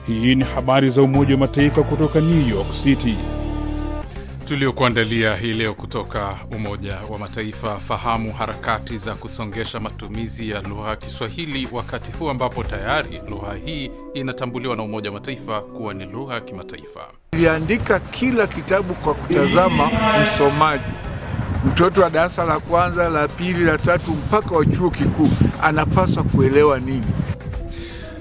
Hii ni habari za Umoja wa Mataifa kutoka New York City. Tuliokuandalia hii leo kutoka Umoja wa Mataifa: fahamu harakati za kusongesha matumizi ya lugha ya Kiswahili wakati huu ambapo tayari lugha hii inatambuliwa na Umoja wa Mataifa kuwa ni lugha ya kimataifa. Niliandika kila kitabu kwa kutazama msomaji. Mtoto wa darasa la kwanza, la pili, la tatu mpaka wa chuo kikuu anapaswa kuelewa nini.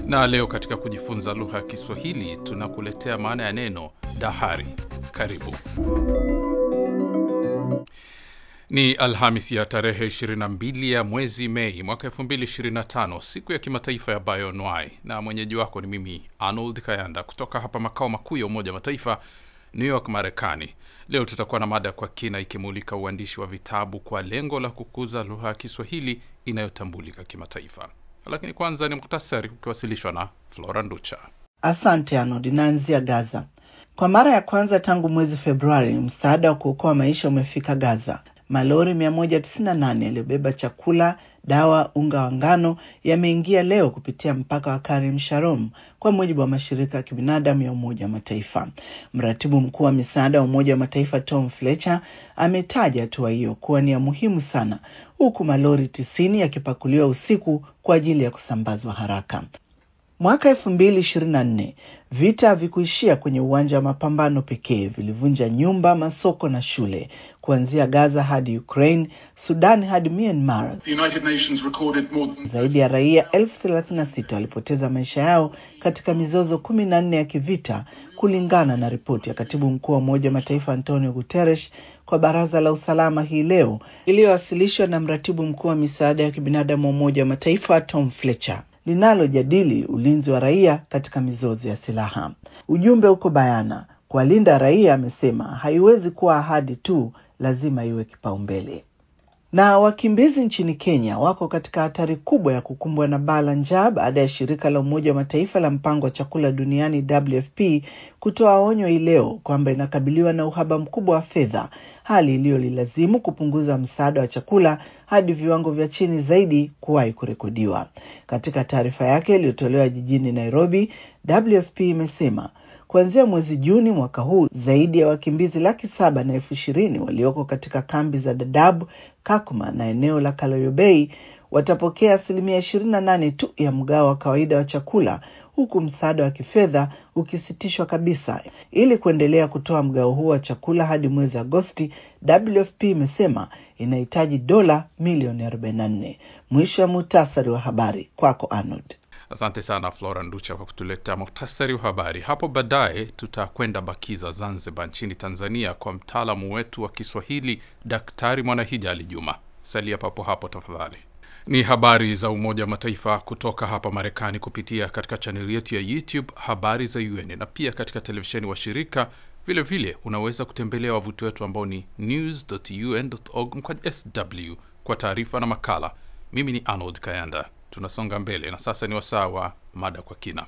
Na leo katika kujifunza lugha ya Kiswahili tunakuletea maana ya neno dahari. Karibu. Ni Alhamisi ya tarehe 22 ya mwezi Mei mwaka 2025, siku ya kimataifa ya Bioanuwai, na mwenyeji wako ni mimi Arnold Kayanda kutoka hapa makao makuu ya Umoja wa Mataifa, New York, Marekani. Leo tutakuwa na mada kwa kina ikimulika uandishi wa vitabu kwa lengo la kukuza lugha ya Kiswahili inayotambulika kimataifa. Lakini kwanza ni muhtasari ukiwasilishwa na Flora Nducha. Asante Arnold. Naanzia Gaza. Kwa mara ya kwanza tangu mwezi Februari, msaada wa kuokoa maisha umefika Gaza. Malori 198 yaliyobeba chakula, dawa, unga wa ngano yameingia leo kupitia mpaka wa Karim Shalom, kwa mujibu wa mashirika ya kibinadamu ya Umoja wa Mataifa. Mratibu mkuu wa misaada wa Umoja wa Mataifa Tom Fletcher ametaja hatua hiyo kuwa ni ya muhimu sana, huku malori 90 yakipakuliwa usiku kwa ajili ya kusambazwa haraka. Mwaka 2024, vita havikuishia kwenye uwanja wa mapambano pekee. Vilivunja nyumba, masoko na shule, kuanzia Gaza hadi Ukraine, Sudan hadi Myanmar. Zaidi ya raia 36,000 walipoteza maisha yao katika mizozo 14 ya kivita, kulingana na ripoti ya Katibu Mkuu wa Umoja wa Mataifa Antonio Guterres kwa Baraza la Usalama hii leo, iliyowasilishwa na Mratibu Mkuu wa misaada ya kibinadamu wa Umoja wa Mataifa Tom Fletcher, linalojadili ulinzi wa raia katika mizozo ya silaha. Ujumbe uko bayana: kuwalinda raia, amesema, haiwezi kuwa ahadi tu, lazima iwe kipaumbele. Na wakimbizi nchini Kenya wako katika hatari kubwa ya kukumbwa na baa la njaa baada ya shirika la Umoja wa Mataifa la mpango wa chakula duniani WFP kutoa onyo hii leo kwamba inakabiliwa na uhaba mkubwa wa fedha, hali iliyolazimu kupunguza msaada wa chakula hadi viwango vya chini zaidi kuwahi kurekodiwa. Katika taarifa yake iliyotolewa jijini Nairobi, WFP imesema kuanzia mwezi Juni mwaka huu, zaidi ya wakimbizi 720,000 walioko katika kambi za Dadaab, Kakuma na eneo la Kaloyobei watapokea 28% tu ya mgao wa kawaida wa chakula, huku msaada wa kifedha ukisitishwa kabisa. Ili kuendelea kutoa mgao huo wa chakula hadi mwezi Agosti, WFP imesema inahitaji dola milioni 44. Mwisho wa muhtasari wa habari. Kwako Arnold. Asante sana Flora Nducha kwa kutuleta muhtasari wa habari. Hapo baadaye tutakwenda Bakiza, Zanzibar nchini Tanzania kwa mtaalamu wetu wa Kiswahili Daktari Mwanahija Ali Juma. Salia papo hapo tafadhali. Ni habari za Umoja wa Mataifa kutoka hapa Marekani kupitia katika chaneli yetu ya YouTube Habari za UN, na pia katika televisheni wa shirika. Vile vile unaweza kutembelea wavuti wetu ambao ni news.un.org/sw kwa taarifa na makala. Mimi ni Arnold Kayanda. Tunasonga mbele na sasa ni wasaa wa mada kwa kina.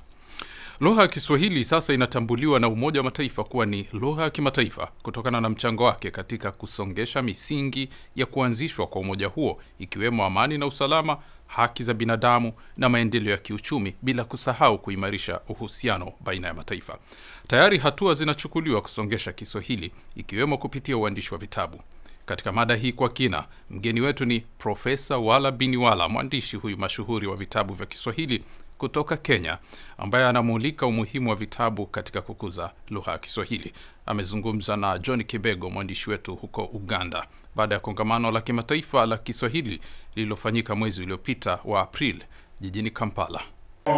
Lugha ya Kiswahili sasa inatambuliwa na Umoja wa Mataifa kuwa ni lugha ya kimataifa kutokana na mchango wake katika kusongesha misingi ya kuanzishwa kwa umoja huo, ikiwemo amani na usalama, haki za binadamu na maendeleo ya kiuchumi, bila kusahau kuimarisha uhusiano baina ya mataifa. Tayari hatua zinachukuliwa kusongesha Kiswahili, ikiwemo kupitia uandishi wa vitabu. Katika mada hii kwa kina, mgeni wetu ni Profesa Wala Biniwala, mwandishi huyu mashuhuri wa vitabu vya Kiswahili kutoka Kenya, ambaye anamulika umuhimu wa vitabu katika kukuza lugha ya Kiswahili. Amezungumza na John Kibego, mwandishi wetu huko Uganda, baada ya kongamano la kimataifa la Kiswahili lililofanyika mwezi uliopita wa April jijini Kampala.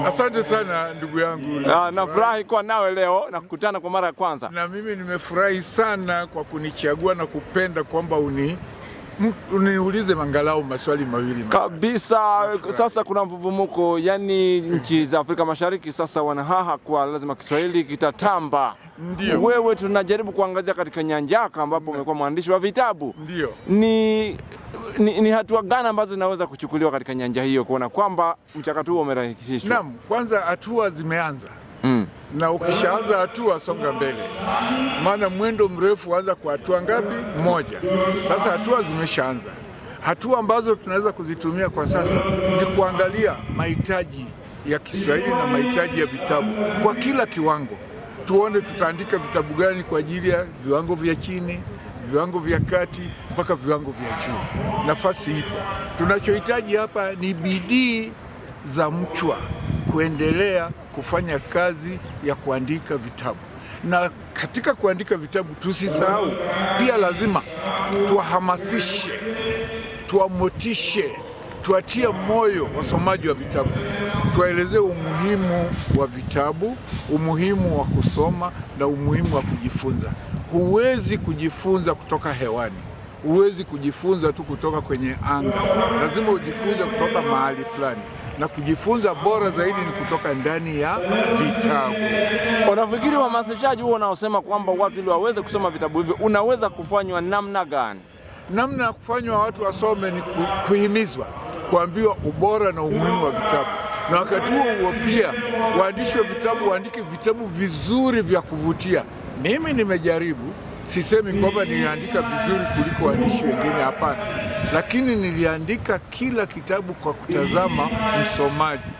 Asante sana ndugu yangu. Nafurahi kuwa nawe leo na kukutana kwa mara ya kwanza. Na mimi nimefurahi sana kwa kunichagua na kupenda kwamba uniulize mangalau maswali mawili kabisa. Sasa kuna mvuvumuko, yani nchi za Afrika Mashariki sasa wanahaha kwa lazima Kiswahili kitatamba. Ndio. Wewe tunajaribu kuangazia katika nyanjaka ambapo umekuwa mwandishi wa vitabu. Ndio. Ni hatua gani ambazo zinaweza kuchukuliwa katika nyanja hiyo kuona kwamba mchakato huo umerahisishwa? Naam, kwanza hatua zimeanza. Na ukishaanza hatua songa mbele. Maana mwendo mrefu anza kwa hatua ngapi? Moja. Sasa hatua zimeshaanza. Hatua ambazo tunaweza kuzitumia kwa sasa ni kuangalia mahitaji ya Kiswahili na mahitaji ya vitabu kwa kila kiwango. Tuone tutaandika vitabu gani kwa ajili ya viwango vya chini, viwango vya kati mpaka viwango vya juu. Nafasi ipo. Tunachohitaji hapa ni bidii za mchwa kuendelea kufanya kazi ya kuandika vitabu. Na katika kuandika vitabu tusisahau pia lazima tuwahamasishe, tuwamotishe, tuatie moyo wasomaji wa vitabu. Tuwaelezee umuhimu wa vitabu, umuhimu wa kusoma na umuhimu wa kujifunza. Huwezi kujifunza kutoka hewani. Huwezi kujifunza tu kutoka kwenye anga. Lazima ujifunze kutoka mahali fulani. Na kujifunza bora zaidi ni kutoka ndani ya vitabu. Unafikiri uhamasishaji huo unaosema kwamba watu ili waweze kusoma vitabu hivyo unaweza kufanywa namna gani? Namna ya kufanywa watu wasome ni kuhimizwa, kuambiwa ubora na umuhimu wa vitabu. Na wakati huo pia waandishi wa vitabu waandike vitabu vizuri vya kuvutia. Mimi nimejaribu, sisemi kwamba niliandika vizuri kuliko waandishi wengine, hapana. Lakini niliandika kila kitabu kwa kutazama msomaji.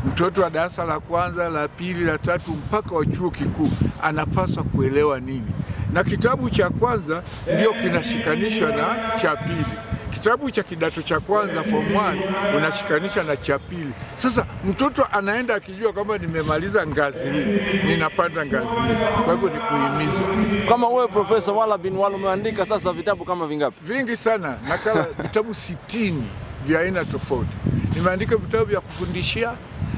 Mtoto wa darasa la kwanza, la pili, la tatu mpaka wa chuo kikuu anapaswa kuelewa nini. Na kitabu cha kwanza ndio kinashikanishwa na cha pili. Kitabu cha kidato cha kwanza form 1 unashikanisha na cha pili. Sasa mtoto anaenda akijua kwamba nimemaliza ngazi hii, ninapanda ngazi hii. Kwa hivyo ni kuhimizwa. Kama wewe Profesa Wala bin Wala umeandika sasa vitabu kama vingapi? Vingi sana. Nakala vitabu 60 vya aina tofauti. Nimeandika vitabu vya kufundishia,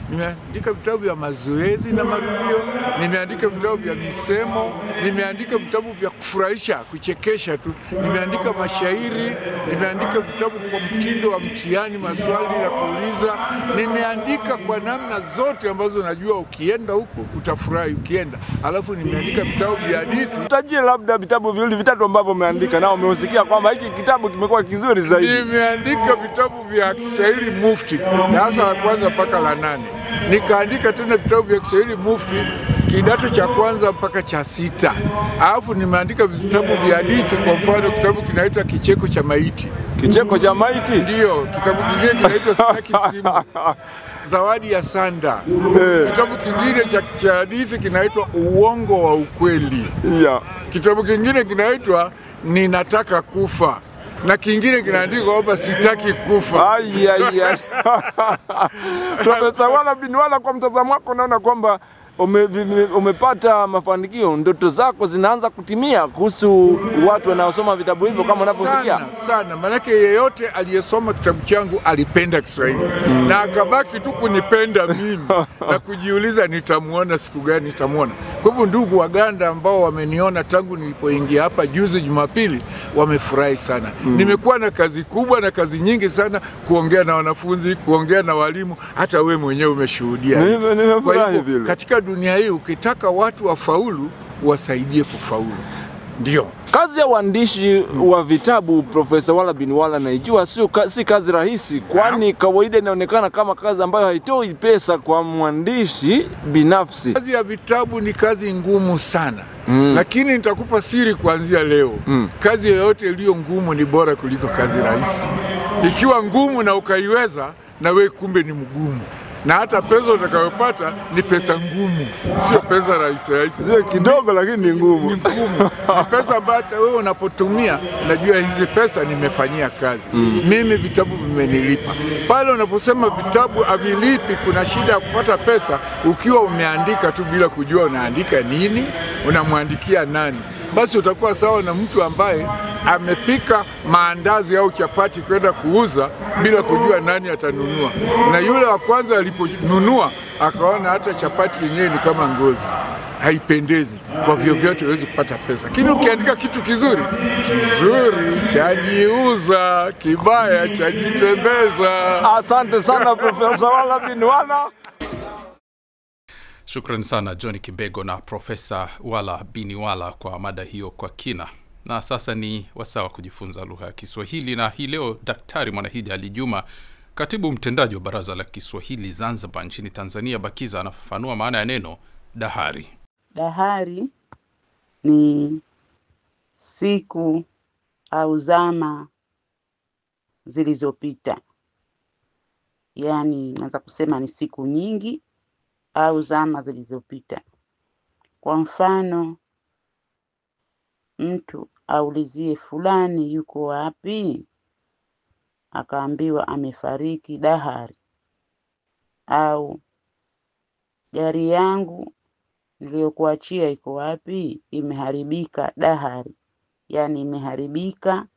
nimeandika vitabu vya mazoezi na marudio, nimeandika vitabu vya misemo, nimeandika vitabu vya kufurahisha, kuchekesha tu, nimeandika mashairi, nimeandika vitabu kwa mtindo wa mtihani, maswali ya kuuliza, nimeandika kwa namna zote ambazo najua ukienda huko utafurahi ukienda. Alafu nimeandika vitabu vya hadithi. Tutajie labda vitabu viwili vitatu ambavyo umeandika na umeusikia kwamba hiki kitabu kimekuwa kizuri zaidi. Nimeandika vitabu vya Kiswahili mufti, darasa la kwanza mpaka la 8. Nikaandika tena vitabu vya Kiswahili mufti kidato cha kwanza mpaka cha 6. Alafu nimeandika vitabu vya hadithi, kwa mfano kitabu kinaitwa Kicheko cha Maiti. Kicheko cha Maiti? Ndio, kitabu kingine kinaitwa Sitaki Simu. Zawadi ya Sanda. Kitabu kingine cha hadithi kinaitwa Uongo wa Ukweli. Yeah. Kitabu kingine kinaitwa Ninataka Kufa. Na kingine kinaandikwa hapa Sitaki Kufa. Profesa Wala bin Wala, kwa mtazamo wako naona kwamba umepata mafanikio, ndoto zako zinaanza kutimia kuhusu watu wanaosoma vitabu hivyo kama unavyosikia? Sana, manake yeyote aliyesoma kitabu changu alipenda Kiswahili. Na akabaki tu kunipenda mimi na kujiuliza nitamuona siku gani nitamuona. Kwa hivyo ndugu Waganda ambao wameniona tangu nilipoingia hapa juzi Jumapili wamefurahi sana. Nimekuwa na kazi kubwa na kazi nyingi sana, kuongea na wanafunzi, kuongea na walimu, hata wewe mwenyewe umeshuhudia. Kwa hivyo katika dunia hii ukitaka watu wafaulu, wasaidie kufaulu. Ndio. Kazi ya uandishi wa vitabu, Profesa Wala bin Wala, naijua si kazi rahisi, kwani kawaida inaonekana kama kazi ambayo haitoi pesa kwa mwandishi binafsi. Kazi ya vitabu ni kazi ngumu sana. Lakini nitakupa siri kuanzia leo. Kazi yoyote iliyo ngumu ni bora kuliko kazi rahisi. Ikiwa ngumu na ukaiweza, na wewe kumbe ni mgumu. Na hata pesa utakayopata ni pesa ngumu, sio pesa rahisi. Sio kidogo lakini ni ngumu. Ni ngumu. Ni pesa ambayo wewe unapotumia unajua hizi pesa nimefanyia kazi. Mimi vitabu vimenilipa. Pale unaposema vitabu havilipi, kuna shida ya kupata pesa ukiwa umeandika tu bila kujua unaandika nini, unamwandikia nani. Basi utakuwa sawa na mtu ambaye amepika maandazi au chapati kwenda kuuza bila kujua nani atanunua. Na yule wa kwanza aliponunua akaona hata chapati yenyewe ni kama ngozi, haipendezi, kwa vyovyote huwezi kupata pesa. Lakini ukiandika kitu kizuri chajiuza, kibaya chajitembeza. Asante sana Profesa Wala bin Wala. Shukrani sana John Kibego na Profesa Wala bin Wala kwa mada hiyo kwa kina. Na sasa ni wasaa wa kujifunza lugha ya Kiswahili, na hii leo Daktari Mwanahija Ali Juma, katibu mtendaji wa Baraza la Kiswahili Zanzibar nchini Tanzania BAKIZA, anafafanua maana ya neno dahari. Dahari ni siku au zama zilizopita. yaani naweza kusema ni siku nyingi au zama zilizopita. Kwa mfano, mtu aulizie fulani yuko wapi, akaambiwa amefariki dahari, au gari yangu niliyokuachia iko wapi, imeharibika dahari, yaani imeharibika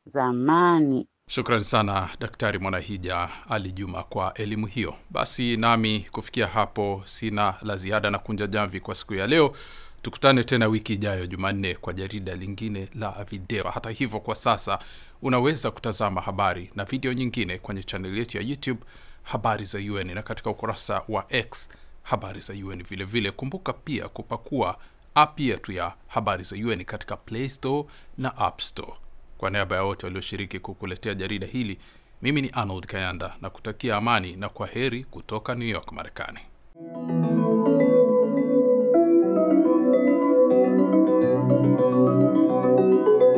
zamani. Shukrani sana Daktari Mwanahija Ali Juma kwa elimu hiyo. Basi nami kufikia hapo sina la ziada na kunja jamvi kwa siku ya leo. Tukutane tena wiki ijayo Jumanne kwa jarida lingine la video. Hata hivyo kwa sasa unaweza kutazama habari na video nyingine kwenye channel yetu ya YouTube Habari za UN na katika ukurasa wa X Habari za UN vile vile. Kumbuka pia kupakua app yetu ya Habari za UN katika Play Store na App Store. Kwa niaba ya wote walioshiriki kukuletea jarida hili, mimi ni Arnold Kayanda na kutakia amani na kwaheri kutoka New York, Marekani.